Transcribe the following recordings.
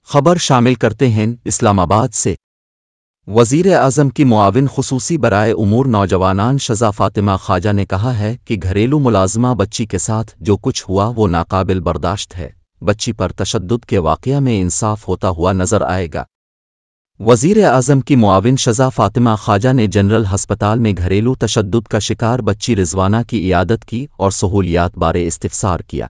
خبر شامل کرتے ہیں اسلام آباد سے۔ وزیر اعظم کی معاون خصوصی برائے امور نوجوانان شذا فاطمہ خواجہ نے کہا ہے کہ گھریلو ملازمہ بچی کے ساتھ جو کچھ ہوا وہ ناقابل برداشت ہے، بچی پر تشدد کے واقعہ میں انصاف ہوتا ہوا نظر آئے گا۔ وزیر اعظم کی معاون شذا فاطمہ خواجہ نے جنرل ہسپتال میں گھریلو تشدد کا شکار بچی رضوانہ کی عیادت کی اور سہولیات بارے استفسار کیا۔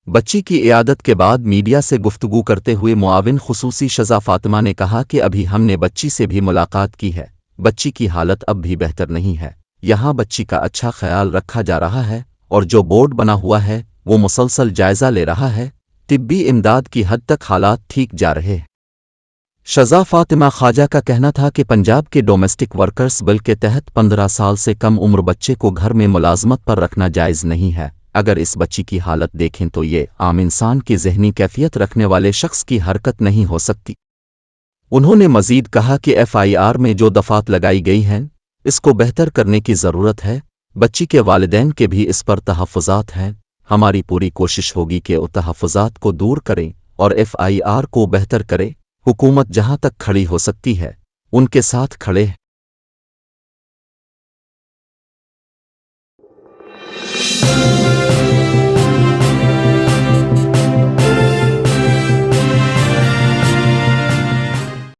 بچی کی عیادت کے بعد میڈیا سے گفتگو کرتے ہوئے معاون خصوصی شذا فاطمہ نے کہا کہ ابھی ہم نے بچی سے بھی ملاقات کی ہے، بچی کی حالت اب بھی بہتر نہیں ہے، یہاں بچی کا اچھا خیال رکھا جا رہا ہے اور جو بورڈ بنا ہوا ہے وہ مسلسل جائزہ لے رہا ہے، طبی امداد کی حد تک حالات ٹھیک جا رہے ہیں۔ شذا فاطمہ خواجہ کا کہنا تھا کہ پنجاب کے ڈومیسٹک ورکرز بل کے تحت 15 سال سے کم عمر بچے کو گھر میں ملازمت پر رکھنا جائز نہیں ہے۔ اگر اس بچی کی حالت دیکھیں تو یہ عام انسان کی ذہنی کیفیت رکھنے والے شخص کی حرکت نہیں ہو سکتی۔ انہوں نے مزید کہا کہ FIR میں جو دفعات لگائی گئی ہیں اس کو بہتر کرنے کی ضرورت ہے، بچی کے والدین کے بھی اس پر تحفظات ہیں، ہماری پوری کوشش ہوگی کہ وہ تحفظات کو دور کریں اور FIR کو بہتر کریں، حکومت جہاں تک کھڑی ہو سکتی ہے ان کے ساتھ کھڑے ہیں۔